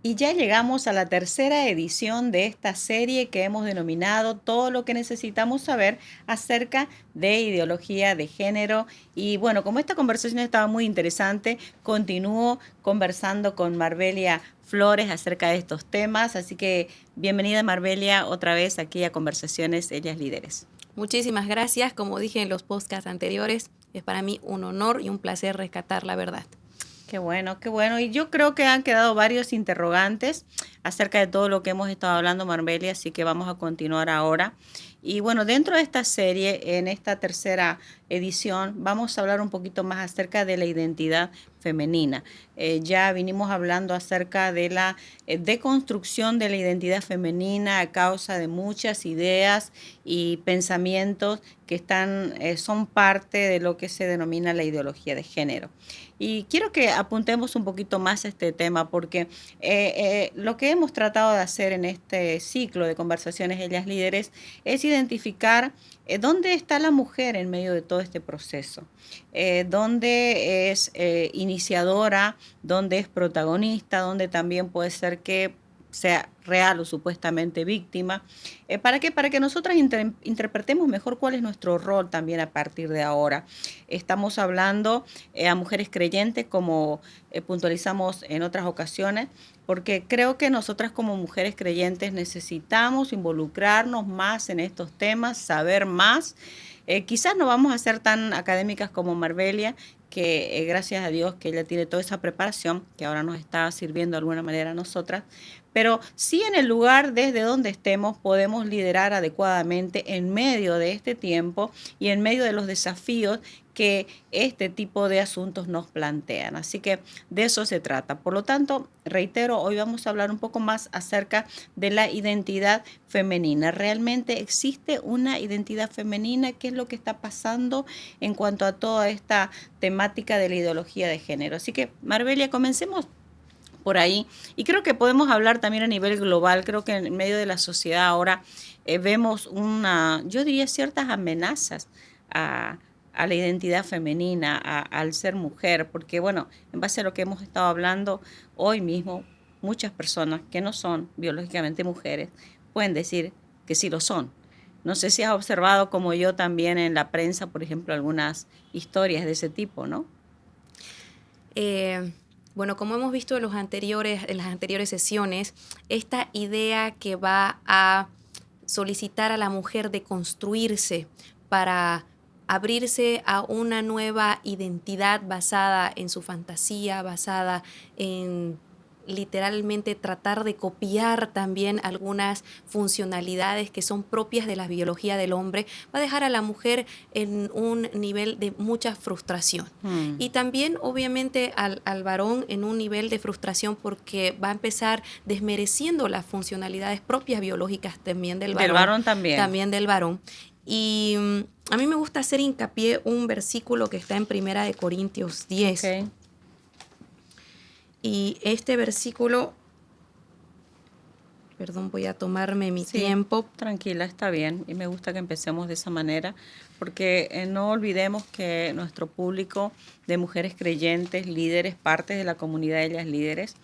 Y ya llegamos a la tercera edición de esta serie que hemos denominado Todo lo que necesitamos saber acerca de ideología de género. Y bueno, como esta conversación estaba muy interesante, continúo conversando con Marbelia Flores acerca de estos temas. Así que bienvenida Marbelia otra vez aquí a Conversaciones Ellas Líderes. Muchísimas gracias. Como dije en los podcasts anteriores, es para mí un honor y un placer rescatar la verdad. Qué bueno, qué bueno. Y yo creo que han quedado varios interrogantes acerca de todo lo que hemos estado hablando, Marbelia, así que vamos a continuar ahora. Y bueno, dentro de esta serie, en esta tercera edición, vamos a hablar un poquito más acerca de la identidad femenina. Ya vinimos hablando acerca de la deconstrucción de la identidad femenina a causa de muchas ideas y pensamientos que son parte de lo que se denomina la ideología de género. Y quiero que apuntemos un poquito más a este tema porque lo que hemos tratado de hacer en este ciclo de conversaciones Ellas Líderes es identificar dónde está la mujer en medio de todo este proceso, dónde es iniciadora, dónde es protagonista, dónde también puede ser que sea real o supuestamente víctima. ¿Para qué? Para que nosotras interpretemos mejor cuál es nuestro rol también a partir de ahora. Estamos hablando a mujeres creyentes, como puntualizamos en otras ocasiones, porque creo que nosotras como mujeres creyentes necesitamos involucrarnos más en estos temas, saber más. Quizás no vamos a ser tan académicas como Marbelia, que gracias a Dios que ella tiene toda esa preparación que ahora nos está sirviendo de alguna manera a nosotras, pero sí en el lugar desde donde estemos podemos liderar adecuadamente en medio de este tiempo y en medio de los desafíos que este tipo de asuntos nos plantean. Así que de eso se trata. Por lo tanto, reitero, hoy vamos a hablar un poco más acerca de la identidad femenina. ¿Realmente existe una identidad femenina? ¿Qué es lo que está pasando en cuanto a toda esta temática de la ideología de género? Así que, Marbelia, comencemos por ahí. Y creo que podemos hablar también a nivel global. Creo que en medio de la sociedad ahora vemos yo diría ciertas amenazas a, a la identidad femenina, al ser mujer, porque bueno, en base a lo que hemos estado hablando hoy mismo, muchas personas que no son biológicamente mujeres pueden decir que sí lo son. No sé si has observado como yo también en la prensa, por ejemplo, algunas historias de ese tipo, ¿no? Bueno, como hemos visto en las anteriores sesiones, esta idea que va a solicitar a la mujer de construirse para abrirse a una nueva identidad basada en su fantasía, basada en literalmente tratar de copiar también algunas funcionalidades que son propias de la biología del hombre, va a dejar a la mujer en un nivel de mucha frustración. Y también obviamente al varón en un nivel de frustración porque va a empezar desmereciendo las funcionalidades propias biológicas también del varón. Del varón también. También del varón. Y a mí me gusta hacer hincapié un versículo que está en 1 Corintios 10. Okay. Y este versículo, perdón, voy a tomarme mi tiempo. Tranquila, está bien. Y me gusta que empecemos de esa manera, porque no olvidemos que nuestro público de mujeres creyentes, líderes, partes de la comunidad de ellas líderes,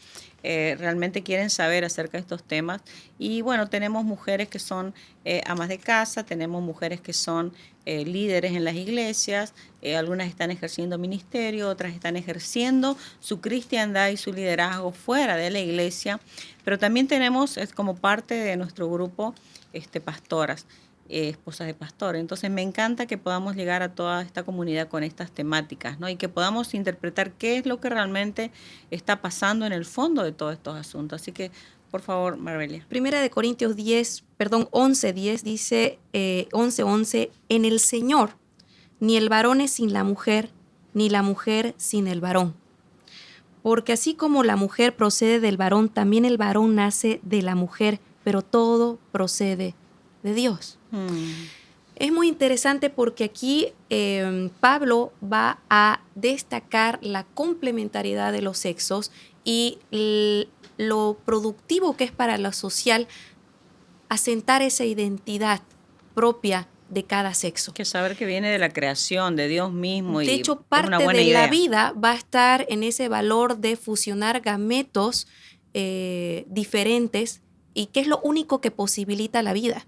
realmente quieren saber acerca de estos temas. Y bueno, tenemos mujeres que son amas de casa, tenemos mujeres que son líderes en las iglesias, algunas están ejerciendo ministerio, otras están ejerciendo su cristiandad y su liderazgo fuera de la iglesia, pero también tenemos como parte de nuestro grupo pastoras, esposas de pastor. Entonces me encanta que podamos llegar a toda esta comunidad con estas temáticas, ¿no? Y que podamos interpretar qué es lo que realmente está pasando en el fondo de todos estos asuntos. Así que, por favor, Marbelia. 11:10 dice, 11:11, en el Señor, ni el varón es sin la mujer, ni la mujer sin el varón. Porque así como la mujer procede del varón, también el varón nace de la mujer, pero todo procede de Dios. Es muy interesante porque aquí Pablo va a destacar la complementariedad de los sexos y lo productivo que es para lo social asentar esa identidad propia de cada sexo. Que saber que viene de la creación, de Dios mismo. De y hecho, es parte una buena de idea. la vida va a estar en ese valor de fusionar gametos diferentes y que es lo único que posibilita la vida.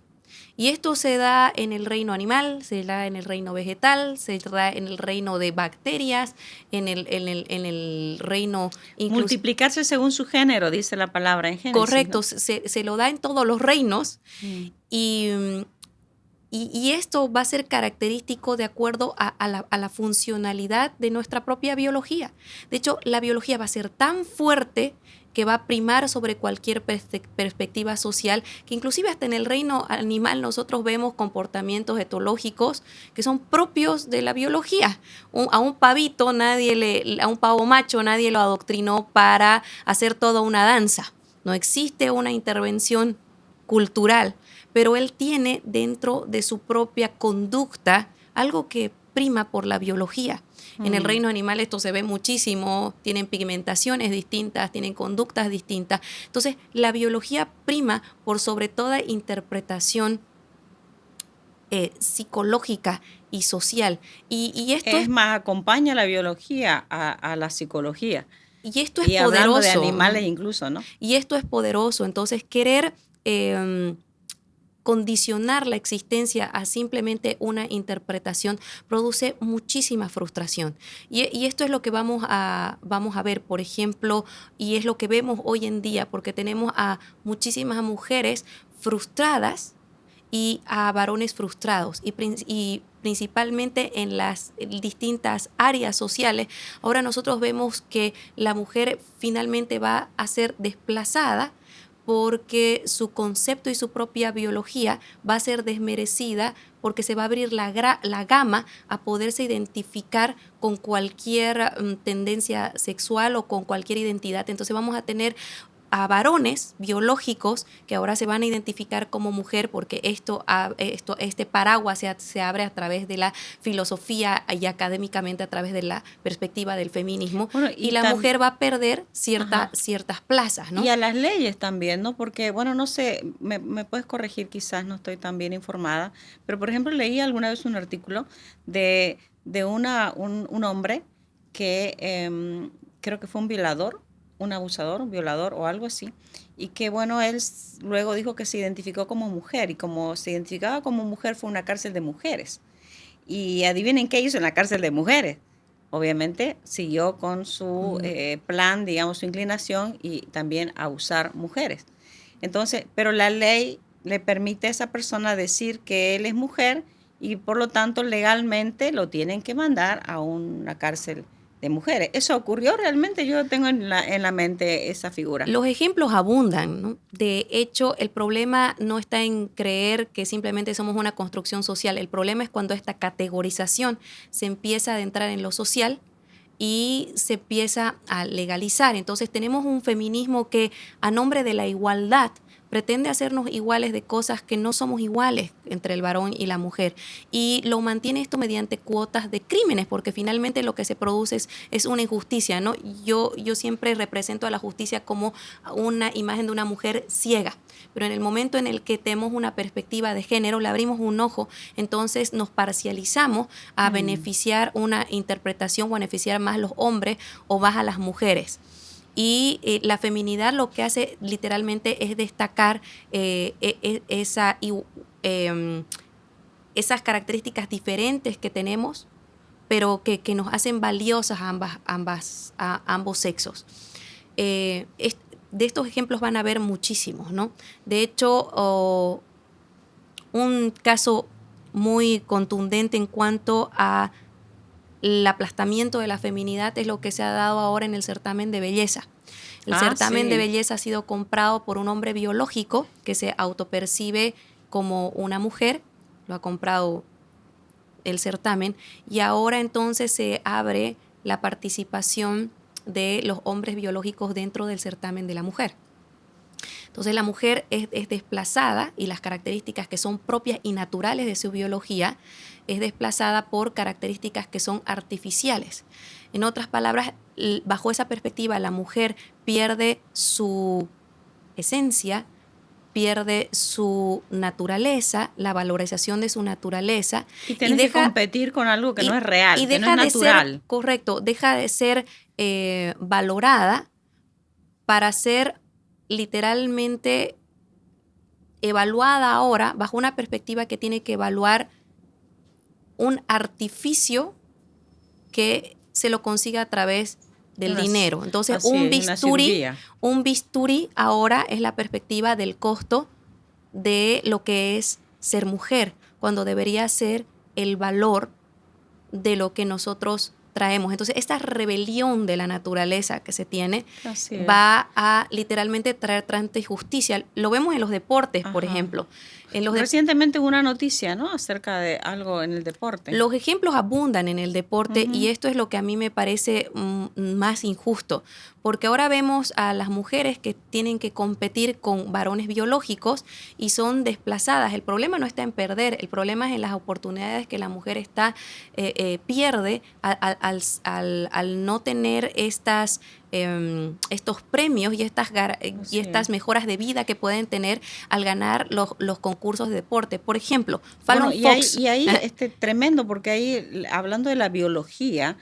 Y esto se da en el reino animal, se da en el reino vegetal, se da en el reino de bacterias, en el reino... Multiplicarse según su género, dice la palabra en Génesis. Correcto, ¿no? se lo da en todos los reinos. Y esto va a ser característico de acuerdo a la funcionalidad de nuestra propia biología. De hecho, la biología va a ser tan fuerte que va a primar sobre cualquier perspectiva social, que inclusive hasta en el reino animal nosotros vemos comportamientos etológicos que son propios de la biología. A un pavito, a un pavo macho, nadie lo adoctrinó para hacer toda una danza. No existe una intervención cultural, pero él tiene dentro de su propia conducta algo que prima por la biología. En el reino animal esto se ve muchísimo, tienen pigmentaciones distintas, tienen conductas distintas. Entonces, la biología prima por sobre toda interpretación psicológica y social. Y esto es más, acompaña la biología a la psicología. Y esto es y poderoso. Hablando de animales incluso, ¿no? Y esto es poderoso. Entonces, querer condicionar la existencia a simplemente una interpretación produce muchísima frustración. Y esto es lo que vamos a ver, por ejemplo, y es lo que vemos hoy en día, porque tenemos a muchísimas mujeres frustradas y a varones frustrados, y principalmente en las distintas áreas sociales. Ahora nosotros vemos que la mujer finalmente va a ser desplazada porque su concepto y su propia biología va a ser desmerecida, porque se va a abrir la gama a poderse identificar con cualquier tendencia sexual o con cualquier identidad. Entonces vamos a tener a varones biológicos que ahora se van a identificar como mujer, porque este paraguas se abre a través de la filosofía y académicamente a través de la perspectiva del feminismo. Bueno, y la mujer va a perder ciertas plazas, ¿no? Y a las leyes también, ¿no? Porque, bueno, no sé, me puedes corregir, quizás no estoy tan bien informada, pero por ejemplo leí alguna vez un artículo de un hombre que creo que fue un violador, un abusador, un violador o algo así, y que bueno, él luego dijo que se identificó como mujer, y como se identificaba como mujer fue una cárcel de mujeres. Y adivinen qué hizo en la cárcel de mujeres. Obviamente siguió con su plan, digamos, su inclinación, y también abusar mujeres. Entonces, pero la ley le permite a esa persona decir que él es mujer, y por lo tanto legalmente lo tienen que mandar a una cárcel de mujeres. ¿Eso ocurrió realmente? Yo tengo en la mente esa figura. Los ejemplos abundan, ¿no? De hecho, el problema no está en creer que simplemente somos una construcción social. El problema es cuando esta categorización se empieza a adentrar en lo social y se empieza a legalizar. Entonces tenemos un feminismo que, a nombre de la igualdad, pretende hacernos iguales de cosas que no somos iguales entre el varón y la mujer. Y lo mantiene esto mediante cuotas de crímenes, porque finalmente lo que se produce es una injusticia, ¿no? Yo siempre represento a la justicia como una imagen de una mujer ciega. Pero en el momento en el que tenemos una perspectiva de género, le abrimos un ojo, entonces nos parcializamos a beneficiar una interpretación o a beneficiar más los hombres o más a las mujeres. Y la feminidad lo que hace literalmente es destacar esas características diferentes que tenemos, pero que nos hacen valiosas a ambos sexos. De estos ejemplos van a haber muchísimos, ¿no? De hecho, un caso muy contundente en cuanto a el aplastamiento de la feminidad es lo que se ha dado ahora en el certamen de belleza. El certamen de belleza ha sido comprado por un hombre biológico que se autopercibe como una mujer, lo ha comprado el certamen, y ahora entonces se abre la participación de los hombres biológicos dentro del certamen de la mujer. Entonces la mujer es desplazada, y las características que son propias y naturales de su biología es desplazada por características que son artificiales. En otras palabras, bajo esa perspectiva, la mujer pierde su esencia, pierde su naturaleza, la valorización de su naturaleza. Y tiene que competir con algo que no es real, que no es natural. Correcto, deja de ser valorada para ser literalmente evaluada ahora bajo una perspectiva que tiene que evaluar un artificio que se lo consiga a través del dinero. Entonces, un bisturí ahora es la perspectiva del costo de lo que es ser mujer, cuando debería ser el valor de lo que nosotros traemos. Entonces, esta rebelión de la naturaleza que se tiene va a literalmente traer tanta injusticia. Lo vemos en los deportes, por ejemplo. Recientemente hubo una noticia, ¿no?, acerca de algo en el deporte. Los ejemplos abundan en el deporte y esto es lo que a mí me parece más injusto, porque ahora vemos a las mujeres que tienen que competir con varones biológicos y son desplazadas. El problema no está en perder, el problema es en las oportunidades que la mujer pierde al no tener estos premios y estas mejoras de vida que pueden tener al ganar los concursos de deporte. Por ejemplo, Fallon Fox. Y ahí tremendo, porque ahí, hablando de la biología,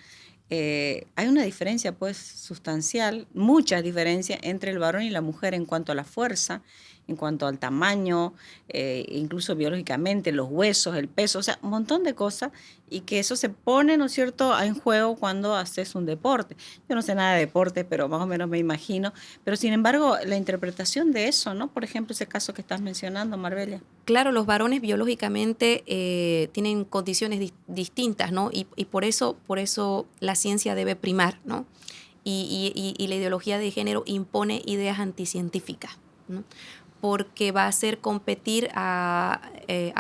hay una diferencia pues sustancial, mucha diferencia entre el varón y la mujer en cuanto a la fuerza, en cuanto al tamaño, incluso biológicamente, los huesos, el peso, o sea, un montón de cosas, y que eso se pone, ¿no es cierto?, en juego cuando haces un deporte. Yo no sé nada de deporte, pero más o menos me imagino, pero sin embargo, la interpretación de eso, ¿no? Por ejemplo, ese caso que estás mencionando, Marbelia. Claro, los varones biológicamente tienen condiciones distintas, ¿no? Y por eso la ciencia debe primar, ¿no? Y la ideología de género impone ideas anticientíficas, ¿no? Porque va a hacer competir a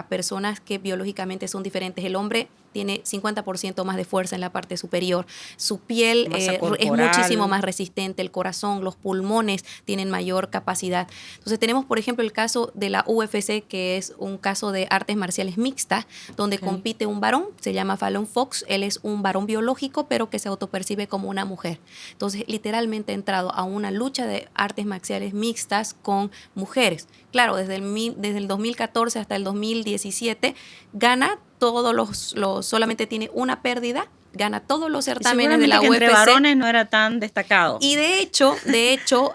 personas que biológicamente son diferentes. El hombre tiene 50% más de fuerza en la parte superior. Su piel es muchísimo más resistente, el corazón, los pulmones tienen mayor capacidad. Entonces tenemos, por ejemplo, el caso de la UFC, que es un caso de artes marciales mixtas, donde compite un varón, se llama Fallon Fox. Él es un varón biológico, pero que se autopercibe como una mujer. Entonces, literalmente ha entrado a una lucha de artes marciales mixtas con mujeres. Claro, desde el 2014 hasta el 2017 gana solamente tiene una pérdida, gana todos los certámenes de la UFC. Entre varones no era tan destacado. Y de hecho,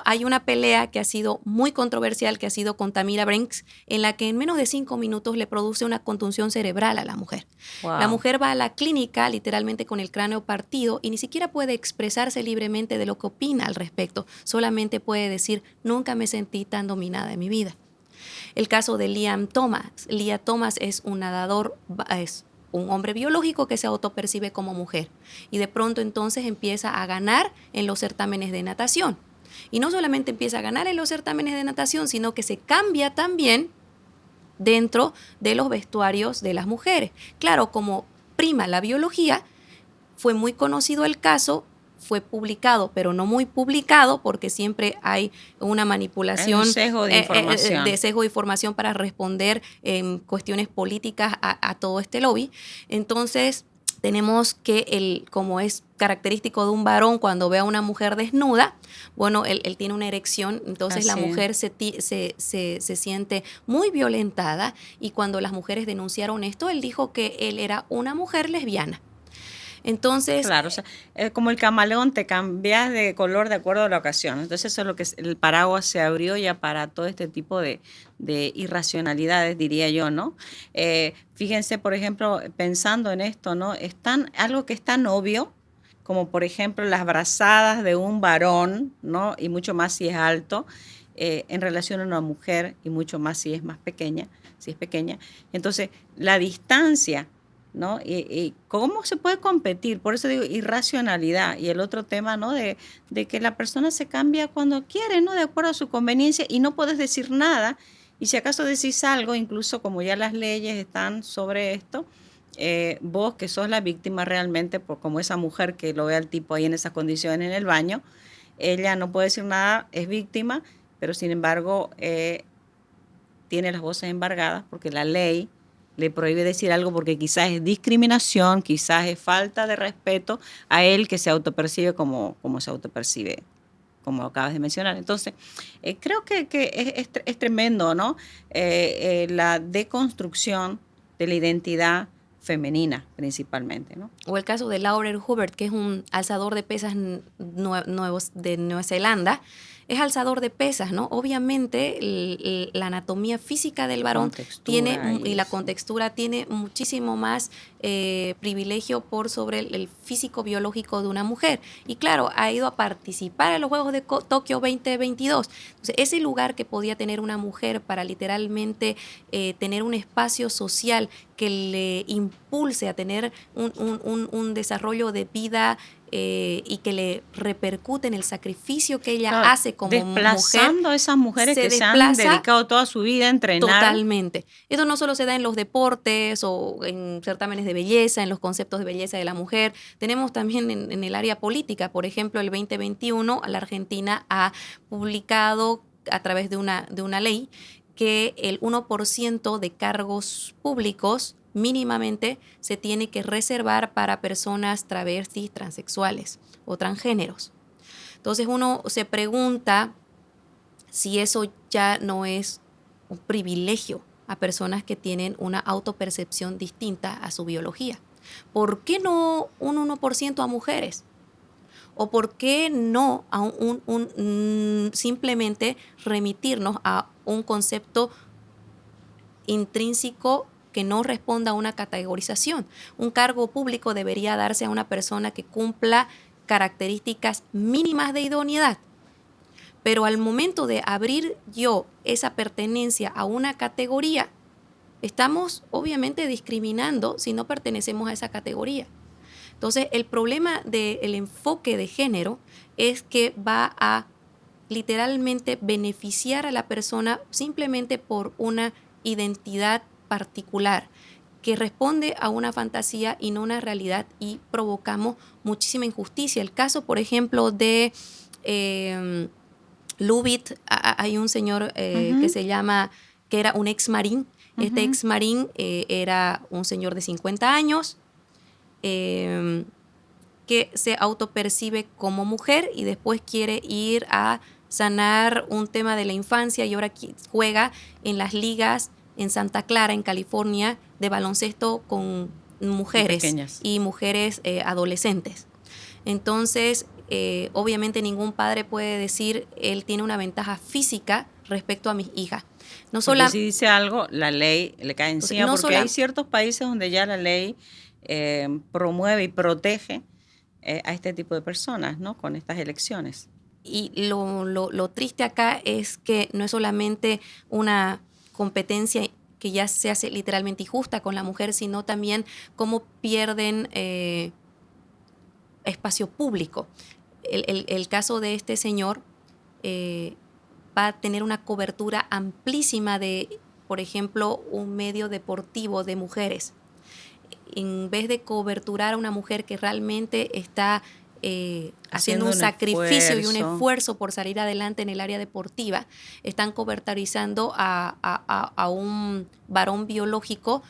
hay una pelea que ha sido muy controversial, que ha sido con Tamira Banks, en la que en menos de 5 minutos le produce una contunción cerebral a la mujer. Wow. La mujer va a la clínica literalmente con el cráneo partido y ni siquiera puede expresarse libremente de lo que opina al respecto. Solamente puede decir, nunca me sentí tan dominada en mi vida. El caso de Liam Thomas. Liam Thomas es un nadador, es un hombre biológico que se autopercibe como mujer y de pronto entonces empieza a ganar en los certámenes de natación. Y no solamente empieza a ganar en los certámenes de natación, sino que se cambia también dentro de los vestuarios de las mujeres. Claro, como prima la biología, fue muy conocido el caso, fue publicado, pero no muy publicado, porque siempre hay una manipulación, sesgo de información. De sesgo de información para responder en cuestiones políticas a todo este lobby. Entonces, tenemos que como es característico de un varón, cuando ve a una mujer desnuda, bueno, él tiene una erección, entonces la mujer se siente muy violentada, y cuando las mujeres denunciaron esto, él dijo que él era una mujer lesbiana. Entonces, claro, o sea, como el camaleón, te cambias de color de acuerdo a la ocasión. Entonces eso es lo que el paraguas se abrió ya para todo este tipo de irracionalidades, diría yo, ¿no? Fíjense, por ejemplo, pensando en esto, ¿no? Algo que es tan obvio, como por ejemplo las brazadas de un varón, ¿no? Y mucho más si es alto, en relación a una mujer, y mucho más si es pequeña. Entonces, la distancia, ¿no? Y cómo se puede competir, por eso digo irracionalidad. Y el otro tema, ¿no? De que la persona se cambia cuando quiere, ¿no? De acuerdo a su conveniencia, y no puedes decir nada, y si acaso decís algo, incluso como ya las leyes están sobre esto, vos que sos la víctima realmente, como esa mujer que lo ve al tipo ahí en esas condiciones en el baño, ella no puede decir nada, es víctima, pero sin embargo tiene las voces embargadas porque la ley le prohíbe decir algo, porque quizás es discriminación, quizás es falta de respeto a él que se autopercibe como se autopercibe, como acabas de mencionar. Entonces, creo que es tremendo, ¿no? La deconstrucción de la identidad femenina principalmente, ¿no? O el caso de Laurel Hubbard, que es un alzador de pesas nuevos de Nueva Zelanda. es alzador de pesas, ¿no? Obviamente la anatomía física del varón tiene y la contextura tiene muchísimo más privilegio por sobre el físico biológico de una mujer. Y claro, ha ido a participar en los Juegos de Tokio 2022. Entonces, ese lugar que podía tener una mujer para literalmente tener un espacio social que le impulse a tener un desarrollo de vida y que le repercute en el sacrificio que ella hace como desplazando mujer, a esas mujeres que se han dedicado toda su vida a entrenar. Totalmente. Esto no solo se da en los deportes o en certámenes de belleza, en los conceptos de belleza de la mujer. Tenemos también en el área política. Por ejemplo, el 2021 la Argentina ha publicado a través de una ley que el 1% de cargos públicos mínimamente se tiene que reservar para personas travestis, transexuales o transgéneros. Entonces uno se pregunta si eso ya no es un privilegio a personas que tienen una autopercepción distinta a su biología. ¿Por qué no un 1% a mujeres? ¿O por qué no a simplemente remitirnos a un concepto intrínseco que no responda a una categorización? Un cargo público debería darse a una persona que cumpla características mínimas de idoneidad. Pero al momento de abrir yo esa pertenencia a una categoría, estamos obviamente discriminando si no pertenecemos a esa categoría. Entonces, el problema del enfoque de género es que va a literalmente beneficiar a la persona simplemente por una identidad particular que responde a una fantasía y no una realidad, y provocamos muchísima injusticia. El caso, por ejemplo, de Lubit, hay un señor que se llama, que era un ex marín. Este ex marín era un señor de 50 años que se autopercibe como mujer y después quiere ir a sanar un tema de la infancia y ahora juega en las ligas en Santa Clara, en California, de baloncesto con mujeres y mujeres adolescentes. Entonces, obviamente ningún padre puede decir, él tiene una ventaja física respecto a mis hijas. No solo si dice algo, la ley le cae encima, no porque hay ciertos países donde ya la ley promueve y protege a este tipo de personas, ¿no? Con estas elecciones. Y lo triste acá es que no es solamente una competencia que ya se hace literalmente injusta con la mujer, sino también cómo pierden espacio público. El caso de este señor va a tener una cobertura amplísima de, por ejemplo, un medio deportivo de mujeres. En vez de coberturar a una mujer que realmente está haciendo un sacrificio y un esfuerzo por salir adelante en el área deportiva, están coberturizando a un varón biológico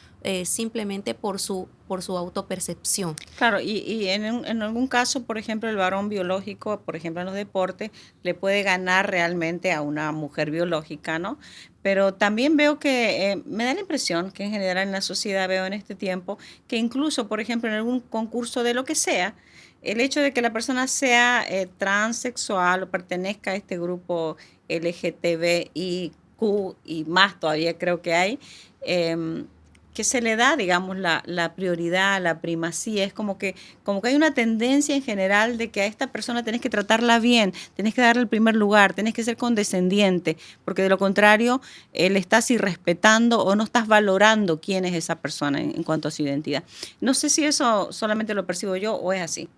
simplemente por su autopercepción. Claro, y en algún caso, por ejemplo, el varón biológico, por ejemplo, en los deportes, le puede ganar realmente a una mujer biológica, ¿no? Pero también veo que, me da la impresión que en general en la sociedad veo en este tiempo que incluso, por ejemplo, en algún concurso de lo que sea, el hecho de que la persona sea transexual o pertenezca a este grupo LGTBIQ y más todavía creo que hay, que se le da, digamos, la prioridad, la primacía. Es como que hay una tendencia en general de que a esta persona tenés que tratarla bien, tenés que darle el primer lugar, tenés que ser condescendiente, porque de lo contrario le estás irrespetando o no estás valorando quién es esa persona en cuanto a su identidad. No sé si eso solamente lo percibo yo o es así.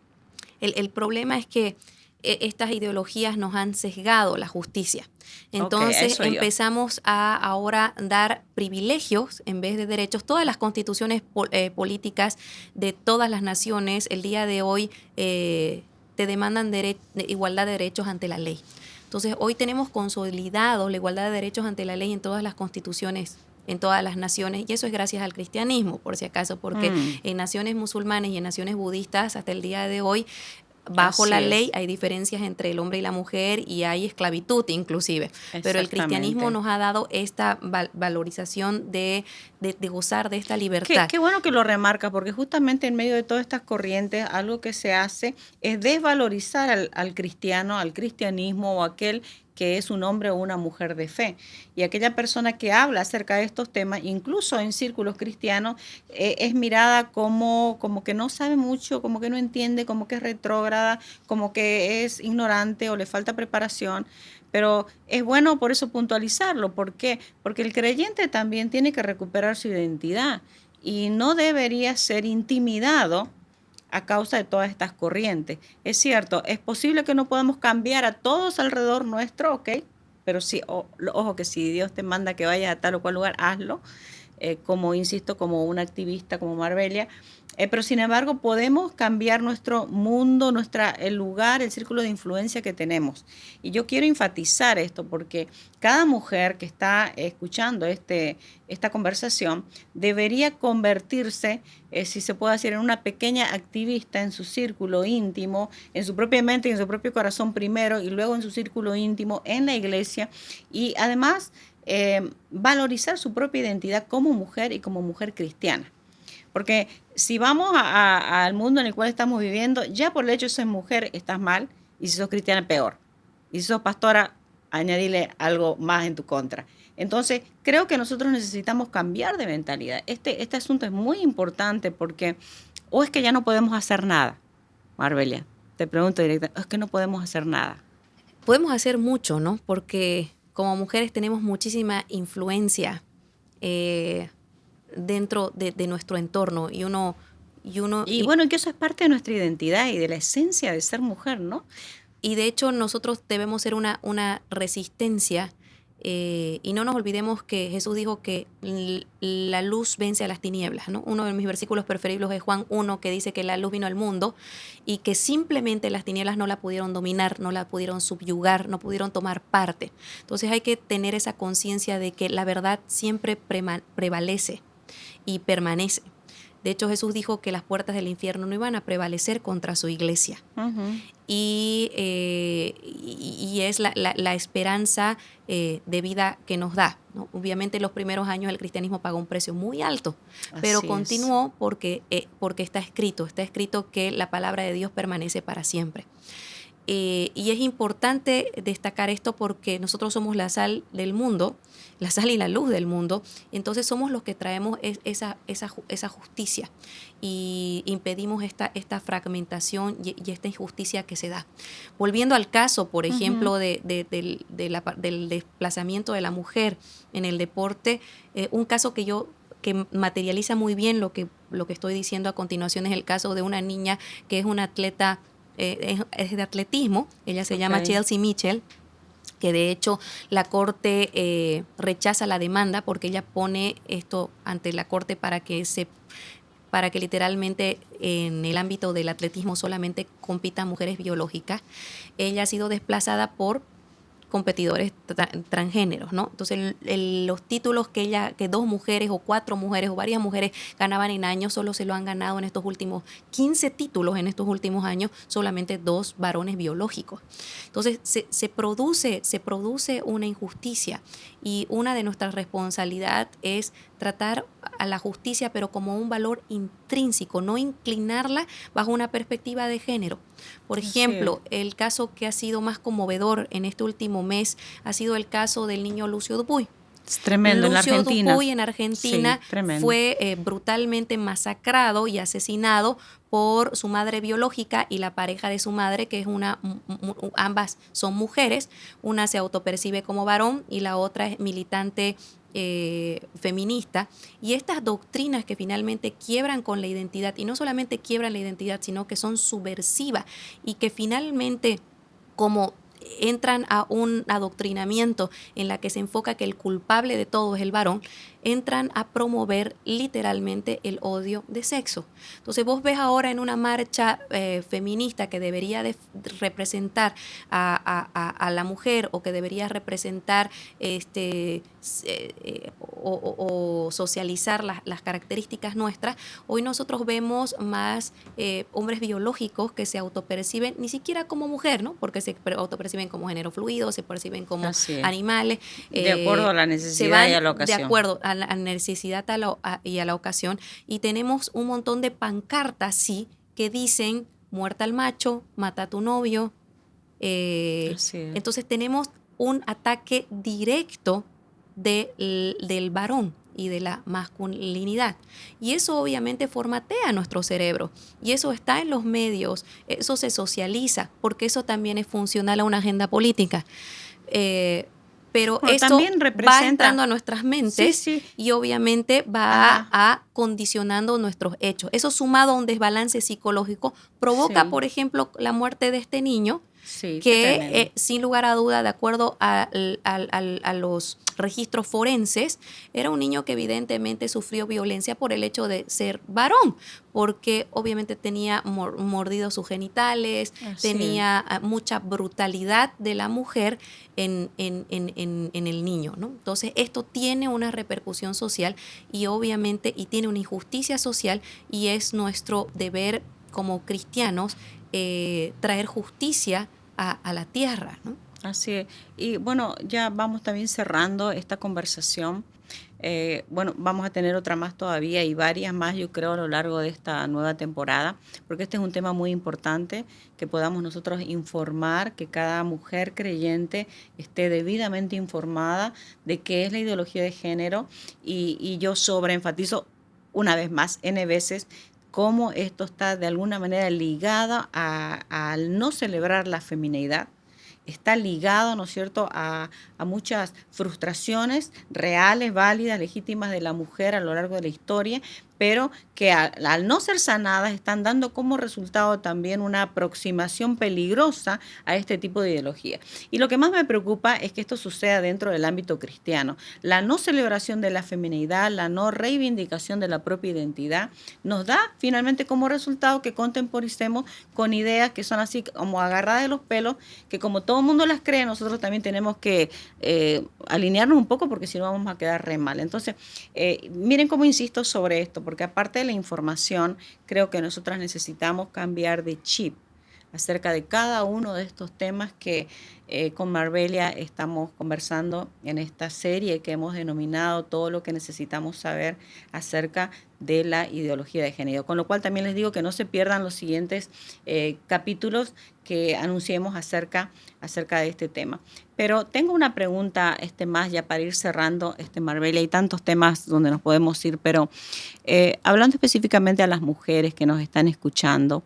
El problema es que estas ideologías nos han sesgado la justicia. Entonces empezamos a ahora dar privilegios en vez de derechos. Todas las constituciones políticas de todas las naciones el día de hoy te demandan igualdad de derechos ante la ley. Entonces hoy tenemos consolidado la igualdad de derechos ante la ley en todas las constituciones, en todas las naciones, y eso es gracias al cristianismo, por si acaso, porque en naciones musulmanes y en naciones budistas hasta el día de hoy, bajo la ley hay diferencias entre el hombre y la mujer y hay esclavitud inclusive, pero el cristianismo nos ha dado esta valorización de gozar de esta libertad. Qué bueno que lo remarca, porque justamente en medio de todas estas corrientes algo que se hace es desvalorizar al cristiano, al cristianismo o aquel que es un hombre o una mujer de fe. Y aquella persona que habla acerca de estos temas, incluso en círculos cristianos, es mirada como que no sabe mucho, como que no entiende, como que es retrógrada, como que es ignorante o le falta preparación. Pero es bueno por eso puntualizarlo. ¿Por qué? Porque el creyente también tiene que recuperar su identidad y no debería ser intimidado a causa de todas estas corrientes. Es cierto, es posible que no podamos cambiar a todos alrededor nuestro, ¿ok? Pero sí, ojo que si Dios te manda que vayas a tal o cual lugar, hazlo. Como, insisto, como una activista como Marbelia. Pero sin embargo, podemos cambiar nuestro mundo, el lugar, el círculo de influencia que tenemos. Y yo quiero enfatizar esto porque cada mujer que está escuchando esta conversación debería convertirse, si se puede decir, en una pequeña activista en su círculo íntimo, en su propia mente y en su propio corazón primero, y luego en su círculo íntimo, en la iglesia. Y además, valorizar su propia identidad como mujer y como mujer cristiana. Porque si vamos al mundo en el cual estamos viviendo, ya por el hecho de ser mujer estás mal, y si sos cristiana peor. Y si sos pastora, añadirle algo más en tu contra. Entonces, creo que nosotros necesitamos cambiar de mentalidad. Este asunto es muy importante porque o es que ya no podemos hacer nada, Marbelia, te pregunto directamente, es que no podemos hacer nada. Podemos hacer mucho, ¿no? Porque como mujeres tenemos muchísima influencia dentro de nuestro entorno Y bueno, que eso es parte de nuestra identidad y de la esencia de ser mujer, ¿no? Y de hecho nosotros debemos ser una resistencia y no nos olvidemos que Jesús dijo que la luz vence a las tinieblas, ¿no? Uno de mis versículos preferidos es Juan 1, que dice que la luz vino al mundo y que simplemente las tinieblas no la pudieron dominar, no la pudieron subyugar, no pudieron tomar parte. Entonces hay que tener esa conciencia de que la verdad siempre prevalece y permanece. De hecho, Jesús dijo que las puertas del infierno no iban a prevalecer contra su iglesia. Uh-huh. Y es la esperanza de vida que nos da, ¿no? Obviamente en los primeros años el cristianismo pagó un precio muy alto, pero Así continuó porque está escrito que la palabra de Dios permanece para siempre. Y es importante destacar esto porque nosotros somos la sal del mundo, la sal y la luz del mundo, entonces somos los que traemos esa justicia y impedimos esta fragmentación y esta injusticia que se da. Volviendo al caso, por ejemplo, uh-huh. del desplazamiento de la mujer en el deporte, un caso que materializa muy bien lo que estoy diciendo a continuación es el caso de una niña que es una atleta es de atletismo, ella se llama Chelsea Mitchell, que de hecho la corte rechaza la demanda porque ella pone esto ante la corte para que literalmente en el ámbito del atletismo solamente compitan mujeres biológicas. Ella ha sido desplazada por competidores transgéneros, ¿no? Entonces los títulos que 2 mujeres o 4 mujeres o varias mujeres ganaban en años solo se lo han ganado en estos últimos 15 títulos en estos últimos años solamente 2 varones biológicos. Entonces se produce una injusticia y una de nuestras responsabilidades es tratar a la justicia pero como un valor intrínseco, no inclinarla bajo una perspectiva de género. Por ejemplo, el caso que ha sido más conmovedor en este último mes ha sido el caso del niño Lucio Dupuy. Es tremendo, Lucio en Argentina. Dupuy en Argentina fue brutalmente masacrado y asesinado por su madre biológica y la pareja de su madre, que es ambas son mujeres. Una se autopercibe como varón y la otra es militante feminista, y estas doctrinas que finalmente quiebran con la identidad, y no solamente quiebran la identidad, sino que son subversivas y que finalmente como entran a un adoctrinamiento en la que se enfoca que el culpable de todo es el varón, entran a promover literalmente el odio de sexo. Entonces vos ves ahora en una marcha feminista que debería representar a la mujer o que debería representar o socializar las características nuestras, hoy nosotros vemos más hombres biológicos que se autoperciben ni siquiera como mujer, ¿no? Porque se autoperciben como género fluido, se perciben como animales. De acuerdo a la necesidad y a la ocasión. De acuerdo a la necesidad y a la ocasión. Y tenemos un montón de pancartas, sí, que dicen muerta al macho, mata a tu novio. Entonces tenemos un ataque directo del varón y de la masculinidad. Y eso obviamente formatea nuestro cerebro. Y eso está en los medios, eso se socializa, porque eso también es funcional a una agenda política. Pero Bueno, esto también va representa, entrando a nuestras sí, mentes sí, y obviamente va ajá, a condicionando nuestros hechos. Eso sumado a un desbalance psicológico provoca, sí, por ejemplo, la muerte de este niño sí, qué que tremendo. sin lugar a duda, de acuerdo a los registros forenses, era un niño que evidentemente sufrió violencia por el hecho de ser varón, porque obviamente tenía mordidos sus genitales, Así es. tenía mucha brutalidad de la mujer en el niño, ¿no? Entonces, esto tiene una repercusión social y obviamente, y tiene una injusticia social, y es nuestro deber como cristianos traer justicia a la tierra, ¿no? Así es. Y bueno, ya vamos también cerrando esta conversación. Bueno, vamos a tener otra más todavía y varias más, yo creo, a lo largo de esta nueva temporada, porque este es un tema muy importante, que podamos nosotros informar, que cada mujer creyente esté debidamente informada de qué es la ideología de género y yo sobreenfatizo una vez más, N veces, cómo esto está de alguna manera ligado al no celebrar la femineidad, está ligado, ¿no es cierto?, a muchas frustraciones reales, válidas, legítimas de la mujer a lo largo de la historia, pero que al no ser sanadas están dando como resultado también una aproximación peligrosa a este tipo de ideología. Y lo que más me preocupa es que esto suceda dentro del ámbito cristiano. La no celebración de la feminidad, la no reivindicación de la propia identidad, nos da finalmente como resultado que contemporicemos con ideas que son así como agarradas de los pelos, que como todo el mundo las cree, nosotros también tenemos que alinearnos un poco porque si no vamos a quedar re mal. Entonces, miren cómo insisto sobre esto, porque aparte de la información, creo que nosotras necesitamos cambiar de chip acerca de cada uno de estos temas que con Marbelia estamos conversando en esta serie que hemos denominado Todo lo que necesitamos saber acerca de la ideología de género. Con lo cual también les digo que no se pierdan los siguientes capítulos que anunciemos acerca de este tema. Pero tengo una pregunta más ya para ir cerrando, Marbelia, hay tantos temas donde nos podemos ir, pero hablando específicamente a las mujeres que nos están escuchando,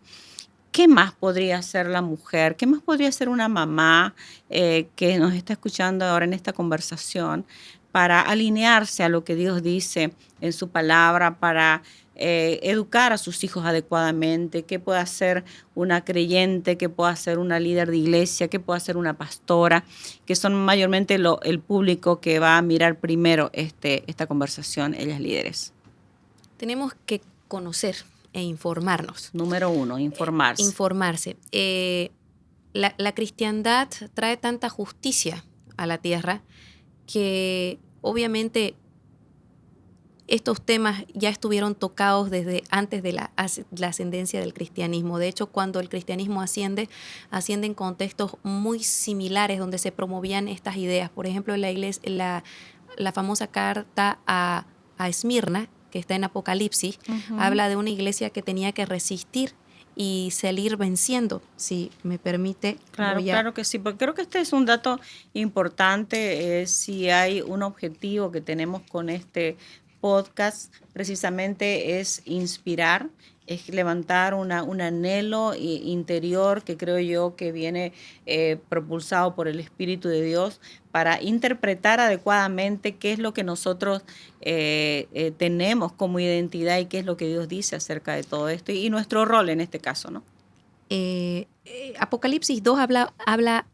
¿qué más podría hacer la mujer? ¿Qué más podría hacer una mamá que nos está escuchando ahora en esta conversación para alinearse a lo que Dios dice en su palabra, para educar a sus hijos adecuadamente? ¿Qué puede hacer una creyente? ¿Qué puede hacer una líder de iglesia? ¿Qué puede hacer una pastora? Que son mayormente el público que va a mirar primero esta conversación, ellas líderes. Tenemos que conocer e informarnos. Número 1, informarse. Informarse. La cristiandad trae tanta justicia a la tierra que obviamente estos temas ya estuvieron tocados desde antes de la ascendencia del cristianismo. De hecho, cuando el cristianismo asciende en contextos muy similares donde se promovían estas ideas. Por ejemplo, en la iglesia, la famosa carta a Esmirna, que está en Apocalipsis, habla de una iglesia que tenía que resistir y salir venciendo, si me permite. Claro que sí, porque creo que este es un dato importante, si hay un objetivo que tenemos con este podcast, precisamente es inspirar, es levantar un anhelo interior que creo yo que viene propulsado por el Espíritu de Dios para interpretar adecuadamente qué es lo que nosotros tenemos como identidad y qué es lo que Dios dice acerca de todo esto y nuestro rol en este caso, ¿no? Apocalipsis 2 habla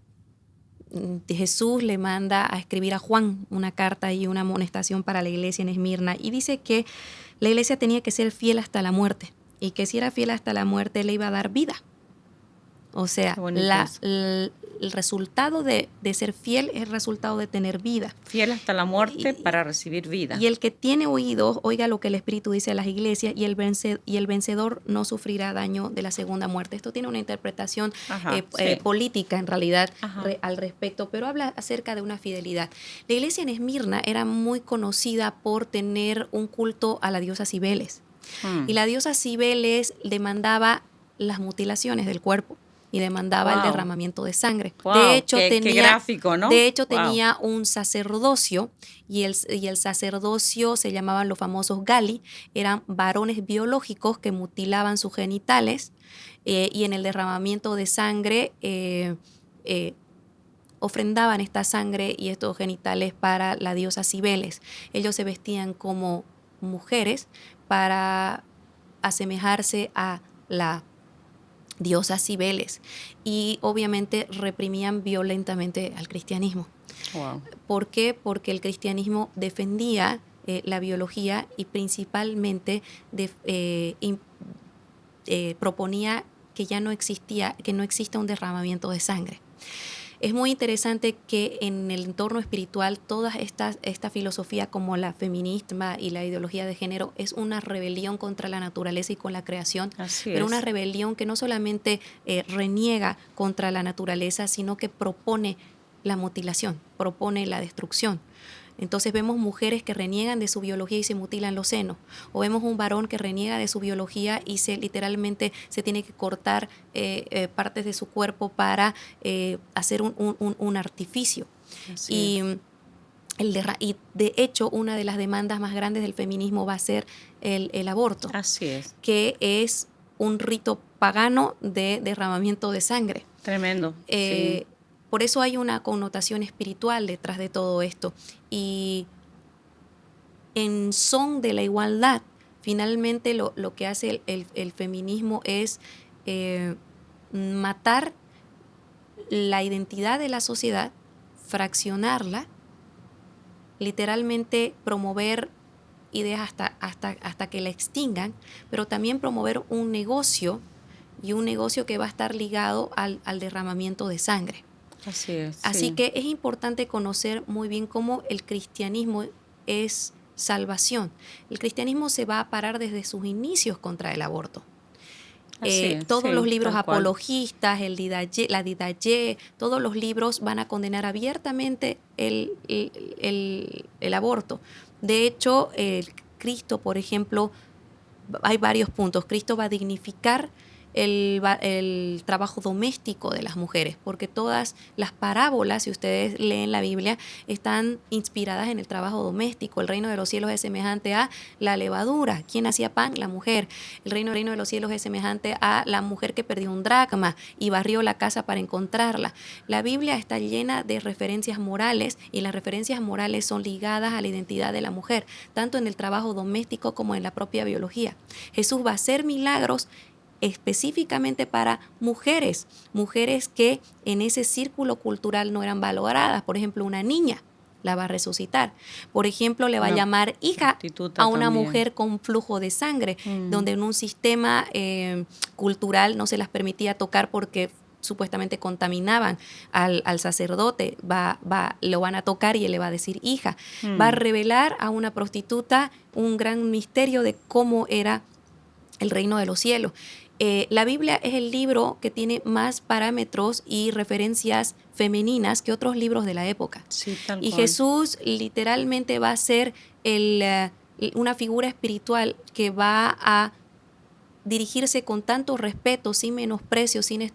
de Jesús, le manda a escribir a Juan una carta y una amonestación para la iglesia en Esmirna y dice que la iglesia tenía que ser fiel hasta la muerte y que si era fiel hasta la muerte le iba a dar vida. O sea, el resultado de ser fiel es el resultado de tener vida. Fiel hasta la muerte para recibir vida. Y el que tiene oídos, oiga lo que el Espíritu dice a las iglesias y el vencedor no sufrirá daño de la segunda muerte. Esto tiene una interpretación política en realidad al respecto, pero habla acerca de una fidelidad. La iglesia en Esmirna era muy conocida por tener un culto a la diosa Cibeles. Y la diosa Cibeles demandaba las mutilaciones del cuerpo. y demandaba el Wow. derramamiento de sangre. Wow, De hecho, qué gráfico, ¿no? de hecho Wow. tenía un sacerdocio y el sacerdocio se llamaban los famosos gali, eran varones biológicos que mutilaban sus genitales y en el derramamiento de sangre ofrendaban esta sangre y estos genitales para la diosa Cibeles. Ellos se vestían como mujeres para asemejarse a la diosa Cibeles y obviamente reprimían violentamente al cristianismo. Wow. ¿Por qué? Porque el cristianismo defendía la biología y principalmente proponía que ya no existía, que no exista un derramamiento de sangre. Es muy interesante que en el entorno espiritual toda esta filosofía como la feminismo y la ideología de género es una rebelión contra la naturaleza y con la creación, Así pero es. una rebelión que no solamente reniega contra la naturaleza, sino que propone la mutilación, propone la destrucción. Entonces vemos mujeres que reniegan de su biología y se mutilan los senos, o vemos un varón que reniega de su biología y literalmente se tiene que cortar partes de su cuerpo para hacer un artificio. Así es. Y de hecho una de las demandas más grandes del feminismo va a ser el aborto, Así es. que es un rito pagano de derramamiento de sangre. Tremendo. Sí. Por eso hay una connotación espiritual detrás de todo esto. Y en son de la igualdad, finalmente lo que hace el feminismo es matar la identidad de la sociedad, fraccionarla, literalmente promover ideas hasta que la extingan, pero también promover un negocio, y un negocio que va a estar ligado al derramamiento de sangre. Así es. Así sí. que es importante conocer muy bien cómo el cristianismo es salvación. El cristianismo se va a parar desde sus inicios contra el aborto. Así es, Todos sí, los libros tal cual. apologistas, la Didaye, todos los libros van a condenar abiertamente el aborto. De hecho, Cristo, por ejemplo, hay varios puntos. Cristo va a dignificar el trabajo doméstico de las mujeres, porque todas las parábolas, si ustedes leen la Biblia, están inspiradas en el trabajo doméstico. El reino de los cielos es semejante a la levadura. ¿Quién hacía pan? La mujer. El reino de los cielos es semejante a la mujer que perdió un dracma y barrió la casa para encontrarla. La Biblia está llena de referencias morales y las referencias morales son ligadas a la identidad de la mujer, tanto en el trabajo doméstico como en la propia biología. Jesús va a hacer milagros específicamente para mujeres que en ese círculo cultural no eran valoradas. Por ejemplo, una niña la va a resucitar. Por ejemplo, le va a llamar hija a una también. mujer con flujo de sangre, donde en un sistema cultural no se las permitía tocar porque supuestamente contaminaban al sacerdote. Lo van a tocar y él le va a decir hija. Va a revelar a una prostituta un gran misterio de cómo era el reino de los cielos. La Biblia es el libro que tiene más parámetros y referencias femeninas que otros libros de la época. Sí, tal y cual. Jesús literalmente va a ser una figura espiritual que va a dirigirse con tanto respeto, sin menosprecio, sin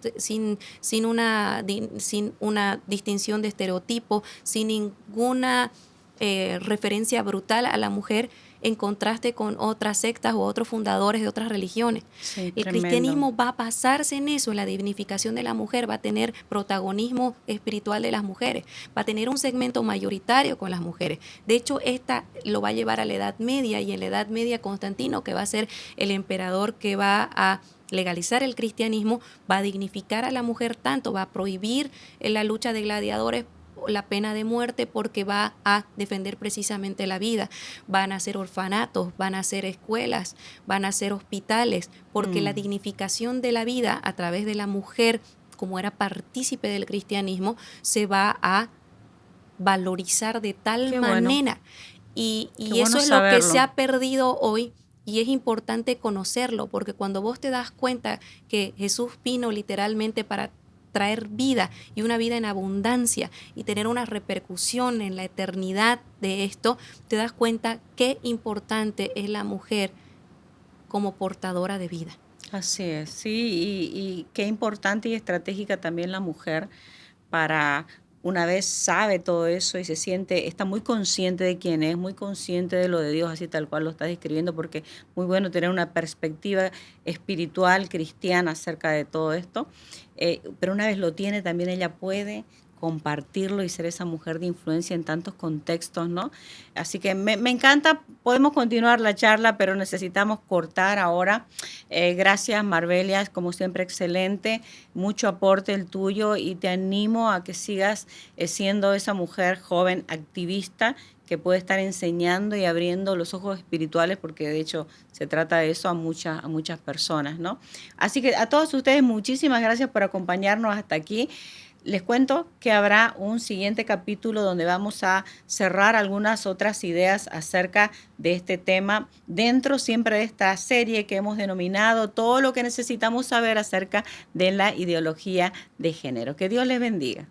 una distinción de estereotipo, sin ninguna referencia brutal a la mujer, en contraste con otras sectas o otros fundadores de otras religiones. Sí, El tremendo. cristianismo va a basarse en eso, en la dignificación de la mujer, va a tener protagonismo espiritual de las mujeres, va a tener un segmento mayoritario con las mujeres. De hecho, esta lo va a llevar a la Edad Media, y en la Edad Media Constantino, que va a ser el emperador que va a legalizar el cristianismo, va a dignificar a la mujer tanto, va a prohibir la lucha de gladiadores, la pena de muerte, porque va a defender precisamente la vida. Van a ser orfanatos, van a ser escuelas, van a ser hospitales, porque la dignificación de la vida a través de la mujer, como era partícipe del cristianismo, se va a valorizar de tal manera. Y eso es lo que se ha perdido hoy. Y es importante conocerlo, porque cuando vos te das cuenta que Jesús vino literalmente para traer vida, y una vida en abundancia, y tener una repercusión en la eternidad de esto, te das cuenta qué importante es la mujer como portadora de vida. Así es, sí, y qué importante y estratégica también la mujer para una vez sabe todo eso y se siente, está muy consciente de quién es, muy consciente de lo de Dios, así tal cual lo estás describiendo, porque muy bueno tener una perspectiva espiritual, cristiana acerca de todo esto, pero una vez lo tiene, también ella puede compartirlo y ser esa mujer de influencia en tantos contextos, ¿no? Así que me encanta, podemos continuar la charla, pero necesitamos cortar ahora. Gracias, Marbelia, como siempre, excelente, mucho aporte el tuyo y te animo a que sigas siendo esa mujer joven activista que puede estar enseñando y abriendo los ojos espirituales, porque de hecho se trata de eso a muchas personas, ¿no? Así que a todos ustedes, muchísimas gracias por acompañarnos hasta aquí. Les cuento que habrá un siguiente capítulo donde vamos a cerrar algunas otras ideas acerca de este tema dentro siempre de esta serie que hemos denominado todo lo que necesitamos saber acerca de la ideología de género. Que Dios les bendiga.